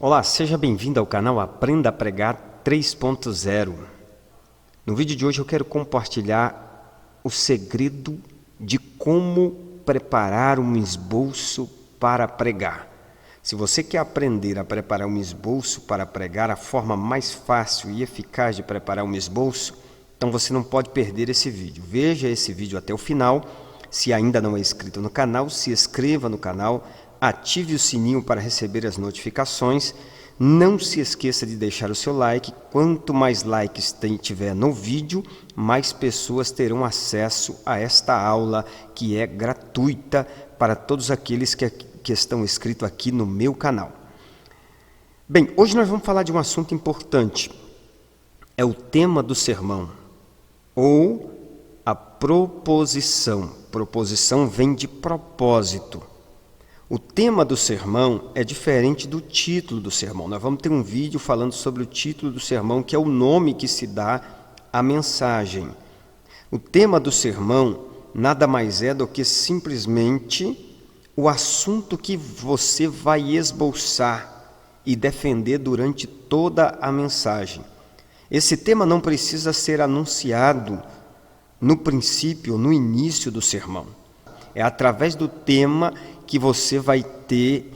Olá, seja bem-vindo ao canal Aprenda a Pregar 3.0. No vídeo de hoje eu quero compartilhar o segredo de como preparar um esboço para pregar. Se você quer aprender a preparar um esboço para pregar, a forma mais fácil e eficaz de preparar um esboço, então você não pode perder esse vídeo. Veja esse vídeo até o final. Se ainda não é inscrito no canal, se inscreva no canal, ative o sininho para receber as notificações. Não se esqueça de deixar o seu like. Quanto mais likes tiver no vídeo, mais pessoas terão acesso a esta aula que é gratuita para todos aqueles que estão inscritos aqui no meu canal. Bem, hoje nós vamos falar de um assunto importante. É o tema do sermão, ou a proposição. Proposição vem de propósito. O tema do sermão é diferente do título do sermão. Nós vamos ter um vídeo falando sobre o título do sermão, que é o nome que se dá à mensagem. O tema do sermão nada mais é do que simplesmente o assunto que você vai esboçar e defender durante toda a mensagem. Esse tema não precisa ser anunciado no princípio, no início do sermão. É através do tema que você vai ter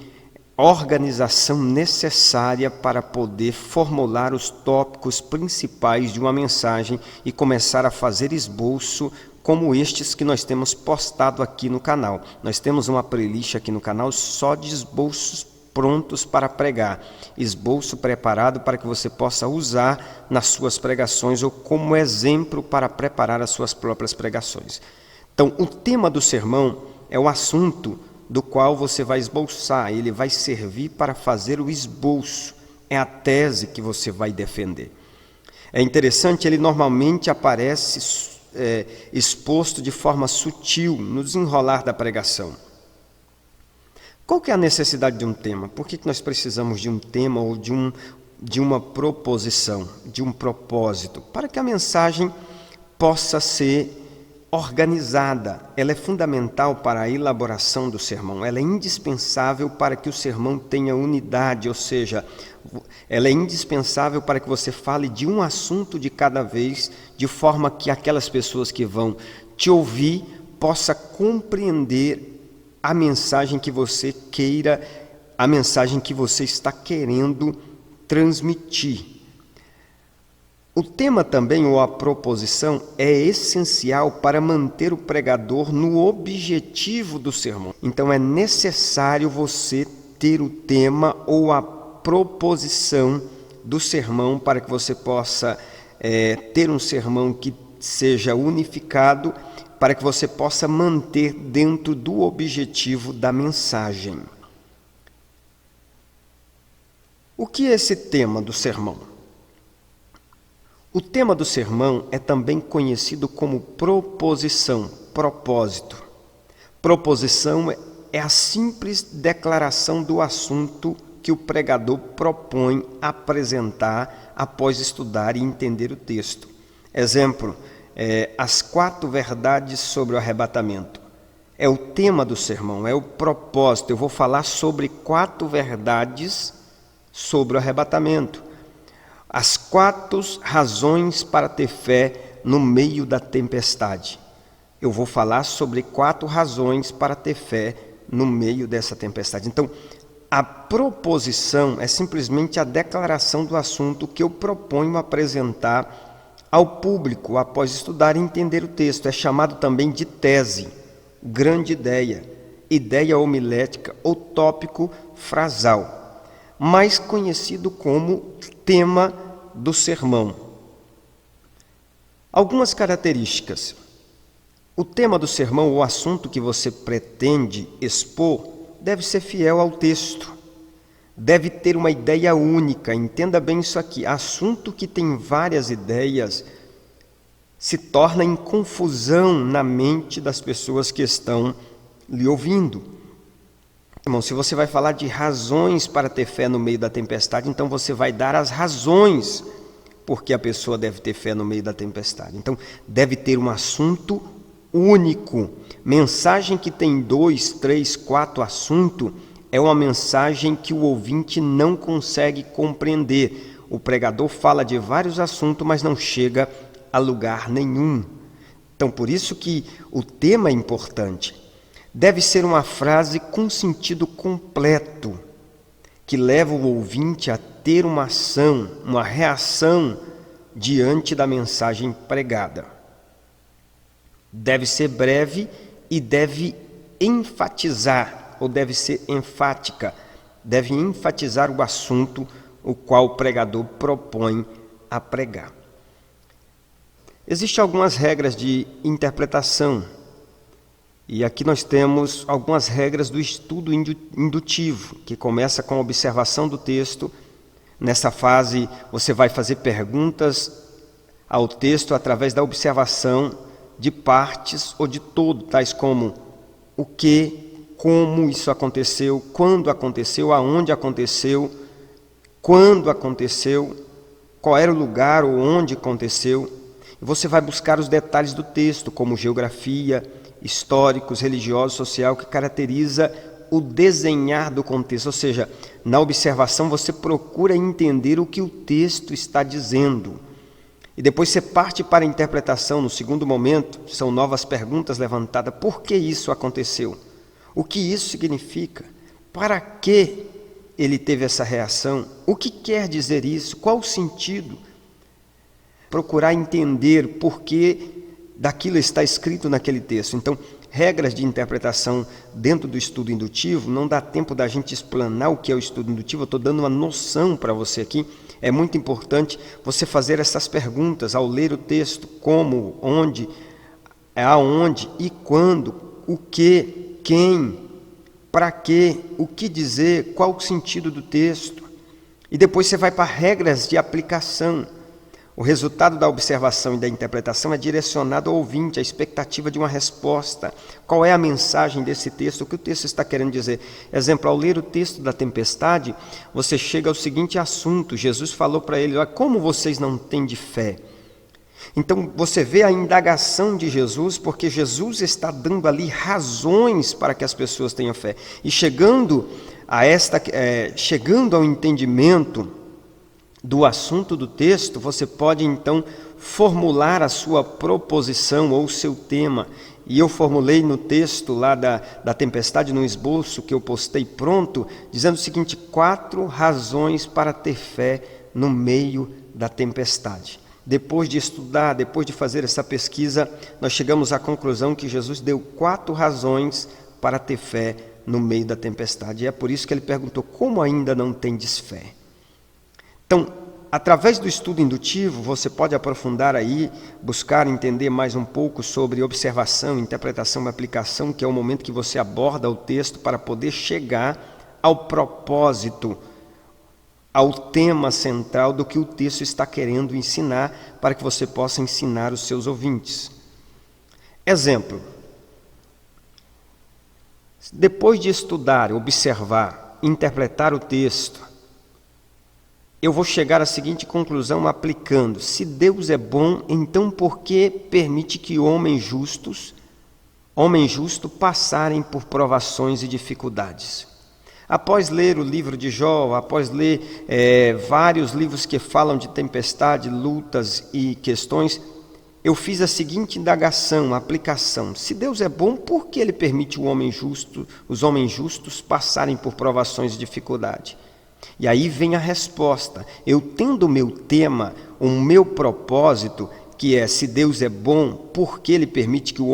organização necessária para poder formular os tópicos principais de uma mensagem e começar a fazer esboço como estes que nós temos postado aqui no canal. Nós temos uma playlist aqui no canal só de esboços prontos para pregar, esboço preparado para que você possa usar nas suas pregações ou como exemplo para preparar as suas próprias pregações. Então, o tema do sermão é o assunto do qual você vai esboçar, ele vai servir para fazer o esboço, é a tese que você vai defender. É interessante, ele normalmente aparece exposto de forma sutil no desenrolar da pregação. Qual que é a necessidade de um tema? Por que nós precisamos de um tema ou de uma proposição, de um propósito? Para que a mensagem possa ser organizada. Ela é fundamental para a elaboração do sermão. Ela é indispensável para que o sermão tenha unidade, ou seja, ela é indispensável para que você fale de um assunto de cada vez, de forma que aquelas pessoas que vão te ouvir possam compreender a mensagem que você queira, a mensagem que você está querendo transmitir. O tema também, ou a proposição, é essencial para manter o pregador no objetivo do sermão. Então é necessário você ter o tema ou a proposição do sermão para que você possa ter um sermão que seja unificado, para que você possa manter dentro do objetivo da mensagem. O que é esse tema do sermão? O tema do sermão é também conhecido como proposição, propósito. Proposição é a simples declaração do assunto que o pregador propõe apresentar após estudar e entender o texto. Exemplo, as 4 verdades sobre o arrebatamento. É o tema do sermão, é o propósito. Eu vou falar sobre 4 verdades sobre o arrebatamento. As 4 razões para ter fé no meio da tempestade. Eu vou falar sobre 4 razões para ter fé no meio dessa tempestade. Então, a proposição é simplesmente a declaração do assunto que eu proponho apresentar ao público após estudar e entender o texto. É chamado também de tese, grande ideia, ideia homilética ou tópico frasal, mais conhecido como tema do sermão. Algumas características. O tema do sermão, ou assunto que você pretende expor, deve ser fiel ao texto. Deve ter uma ideia única. Entenda bem isso aqui. Assunto que tem várias ideias se torna em confusão na mente das pessoas que estão lhe ouvindo. Irmão, se você vai falar de razões para ter fé no meio da tempestade, então você vai dar as razões porque a pessoa deve ter fé no meio da tempestade. Então, deve ter um assunto único. Mensagem que tem 2, 3, 4 assuntos é uma mensagem que o ouvinte não consegue compreender. O pregador fala de vários assuntos, mas não chega a lugar nenhum. Então, por isso que o tema é importante. Deve ser uma frase com sentido completo, que leva o ouvinte a ter uma ação, uma reação diante da mensagem pregada. Deve ser breve e deve enfatizar, ou deve ser enfática, deve enfatizar o assunto o qual o pregador propõe a pregar. Existem algumas regras de interpretação, e aqui nós temos algumas regras do estudo indutivo, que começa com a observação do texto. Nessa fase, você vai fazer perguntas ao texto através da observação de partes ou de todo, tais como o que, como isso aconteceu, quando aconteceu, aonde aconteceu, quando aconteceu, qual era o lugar ou onde aconteceu. E você vai buscar os detalhes do texto, como geografia, históricos, religiosos, social, que caracteriza o desenhar do contexto. Ou seja, na observação você procura entender o que o texto está dizendo. E depois você parte para a interpretação. No segundo momento, são novas perguntas levantadas. Por que isso aconteceu? O que isso significa? Para que ele teve essa reação? O que quer dizer isso? Qual o sentido? Procurar entender por que daquilo está escrito naquele texto. Então, regras de interpretação dentro do estudo indutivo, não dá tempo da gente explanar o que é o estudo indutivo, eu estou dando uma noção para você aqui. É muito importante você fazer essas perguntas ao ler o texto: como, onde, aonde e quando, o que, quem, para quê, o que dizer, qual o sentido do texto. E depois você vai para regras de aplicação. O resultado da observação e da interpretação é direcionado ao ouvinte, à expectativa de uma resposta. Qual é a mensagem desse texto? O que o texto está querendo dizer? Exemplo, ao ler o texto da tempestade, você chega ao seguinte assunto. Jesus falou para ele: olha, como vocês não têm de fé? Então, você vê a indagação de Jesus, porque Jesus está dando ali razões para que as pessoas tenham fé. E chegando ao entendimento do assunto do texto, você pode então formular a sua proposição ou o seu tema. E eu formulei no texto lá da tempestade, no esboço que eu postei pronto, dizendo o seguinte: 4 razões para ter fé no meio da tempestade. Depois de estudar, depois de fazer essa pesquisa, nós chegamos à conclusão que Jesus deu 4 razões para ter fé no meio da tempestade. E é por isso que ele perguntou: como ainda não tendes fé? Então, através do estudo indutivo, você pode aprofundar aí, buscar entender mais um pouco sobre observação, interpretação e aplicação, que é o momento que você aborda o texto para poder chegar ao propósito, ao tema central do que o texto está querendo ensinar, para que você possa ensinar os seus ouvintes. Exemplo: depois de estudar, observar, interpretar o texto, eu vou chegar à seguinte conclusão aplicando: se Deus é bom, então por que permite que homens justos passarem por provações e dificuldades? Após ler o livro de Jó, após ler vários livros que falam de tempestade, lutas e questões, eu fiz a seguinte indagação, aplicação: se Deus é bom, por que Ele permite os homens justos passarem por provações e dificuldade? E aí vem a resposta. Eu tendo o meu tema, o meu propósito, que é: se Deus é bom, por que Ele permite que os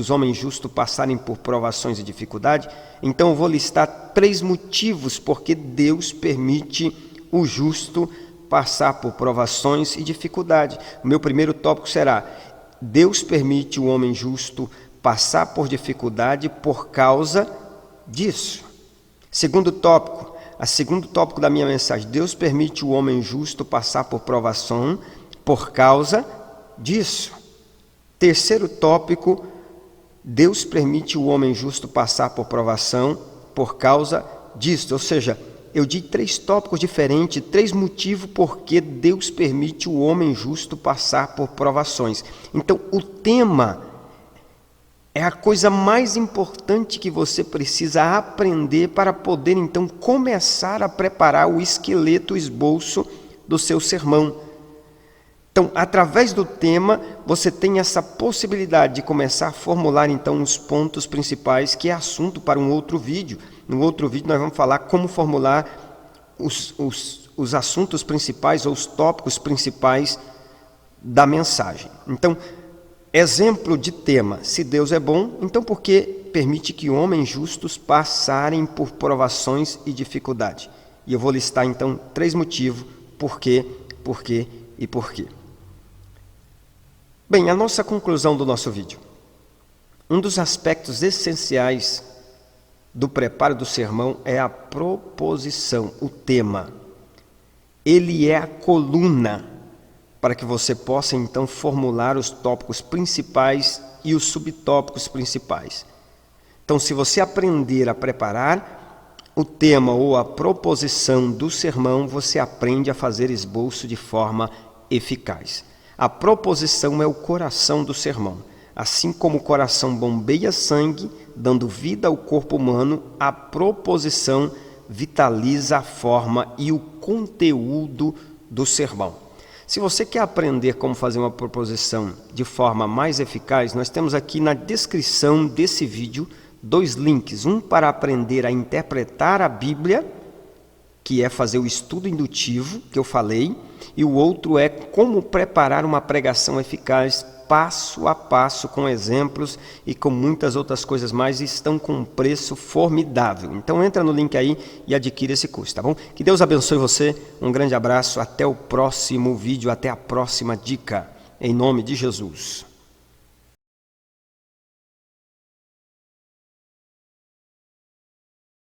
homens justos passarem por provações e dificuldade? Então eu vou listar 3 motivos porque Deus permite o justo passar por provações e dificuldade. O meu primeiro tópico será: Deus permite o homem justo passar por dificuldade por causa disso. Segundo tópico da minha mensagem: Deus permite o homem justo passar por provação por causa disso. Terceiro tópico: Deus permite o homem justo passar por provação por causa disso. Ou seja, eu di 3 tópicos diferentes, 3 motivos por que Deus permite o homem justo passar por provações. Então, o tema É a coisa mais importante que você precisa aprender para poder então começar a preparar o esqueleto, o esboço do seu sermão. Então, através do tema, você tem essa possibilidade de começar a formular então os pontos principais, que é assunto para um outro vídeo. No outro vídeo nós vamos falar como formular os assuntos principais ou os tópicos principais da mensagem. Então, exemplo de tema: se Deus é bom, então por que permite que homens justos passarem por provações e dificuldade? E eu vou listar então 3 motivos: por quê, e por quê. Bem, a nossa conclusão do nosso vídeo. Um dos aspectos essenciais do preparo do sermão é a proposição, o tema. Ele é a coluna para que você possa então formular os tópicos principais e os subtópicos principais. Então, se você aprender a preparar o tema ou a proposição do sermão, você aprende a fazer esboço de forma eficaz. A proposição é o coração do sermão. Assim como o coração bombeia sangue, dando vida ao corpo humano, a proposição vitaliza a forma e o conteúdo do sermão. Se você quer aprender como fazer uma proposição de forma mais eficaz, nós temos aqui na descrição desse vídeo 2 links. Um para aprender a interpretar a Bíblia, que é fazer o estudo indutivo, que eu falei, e o outro é como preparar uma pregação eficaz, passo a passo, com exemplos e com muitas outras coisas mais, e estão com um preço formidável. Então entra no link aí e adquire esse curso, tá bom? Que Deus abençoe você, um grande abraço, até o próximo vídeo, até a próxima dica, em nome de Jesus.